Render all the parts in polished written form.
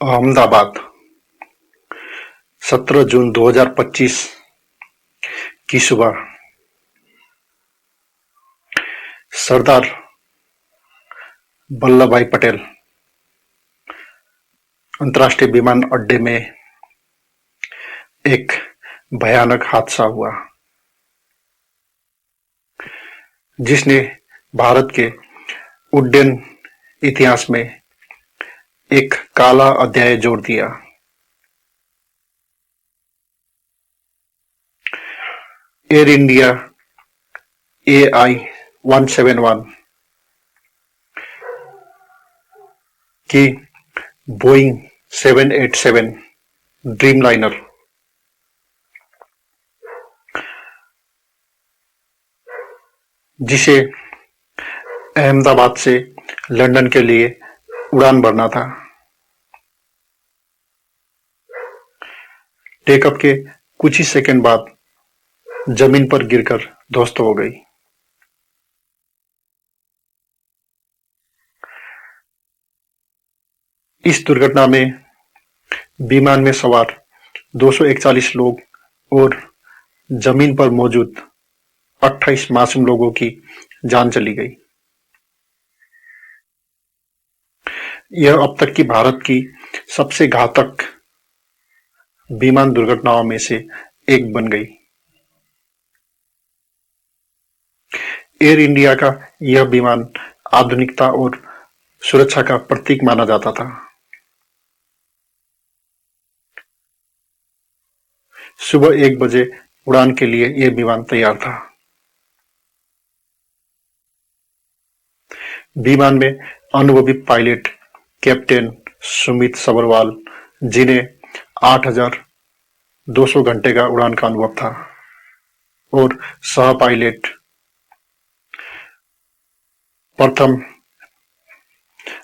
अहमदाबाद, 17 जून 2025 की सुबह सरदार वल्लभ भाई पटेल अंतर्राष्ट्रीय विमान अड्डे में एक भयानक हादसा हुआ, जिसने भारत के उड्डयन इतिहास में एक काला अध्याय जोड़ दिया। एयर इंडिया AI-171 की बोइंग 787 ड्रीमलाइनर जिसे अहमदाबाद से लंदन के लिए उड़ान भरना था, टेकअप के कुछ ही सेकंड बाद जमीन पर गिरकर ध्वस्त हो गई। इस दुर्घटना में विमान में सवार 241 लोग और जमीन पर मौजूद 28 मासूम लोगों की जान चली गई। यह अब तक की भारत की सबसे घातक विमान दुर्घटनाओं में से एक बन गई। एयर इंडिया का यह विमान आधुनिकता और सुरक्षा का प्रतीक माना जाता था। सुबह 1 बजे उड़ान के लिए यह विमान तैयार था। विमान में अनुभवी पायलट कैप्टन सुमित सबरवाल, जिन्हें 8,200 घंटे का उड़ान का अनुभव था, और सह पायलट प्रथम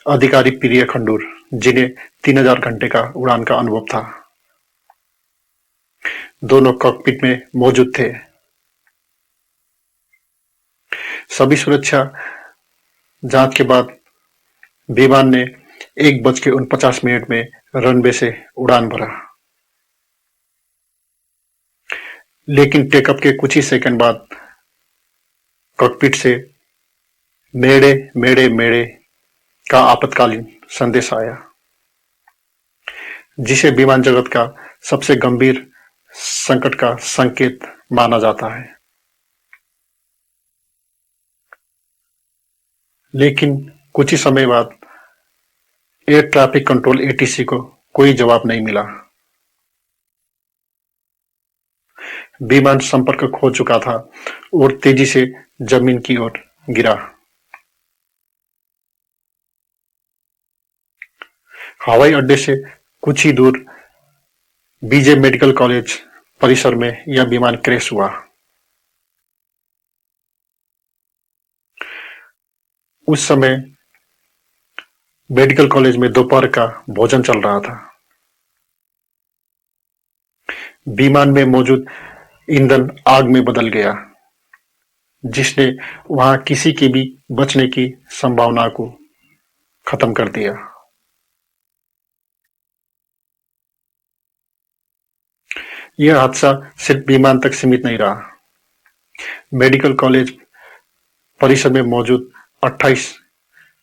अधिकारी प्रिय खंडूर, जिन्हें 3,000 घंटे का उड़ान का अनुभव था, दोनों कॉकपिट में मौजूद थे। सभी सुरक्षा जांच के बाद विमान ने 1:49 में रनवे से उड़ान भरा, लेकिन टेकअप के कुछ ही सेकंड बाद कॉकपिट से मेड़े मेड़े मेड़े का आपातकालीन संदेश आया, जिसे विमान जगत का सबसे गंभीर संकट का संकेत माना जाता है। लेकिन कुछ ही समय बाद एयर ट्रैफिक कंट्रोल ATC को कोई जवाब नहीं मिला। विमान संपर्क खो चुका था और तेजी से जमीन की ओर गिरा। हवाई अड्डे से कुछ ही दूर BJ मेडिकल कॉलेज परिसर में यह विमान क्रैश हुआ। उस समय मेडिकल कॉलेज में दोपहर का भोजन चल रहा था। विमान में मौजूद ईंधन आग में बदल गया, जिसने वहां किसी के भी बचने की संभावना को खत्म कर दिया। यह हादसा सिर्फ विमान तक सीमित नहीं रहा। मेडिकल कॉलेज परिसर में मौजूद 28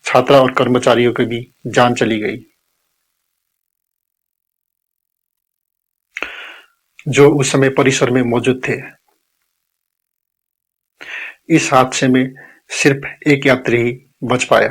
छात्रा और कर्मचारियों की भी जान चली गई, जो उस समय परिसर में मौजूद थे। इस हादसे में सिर्फ एक यात्री ही बच पाया।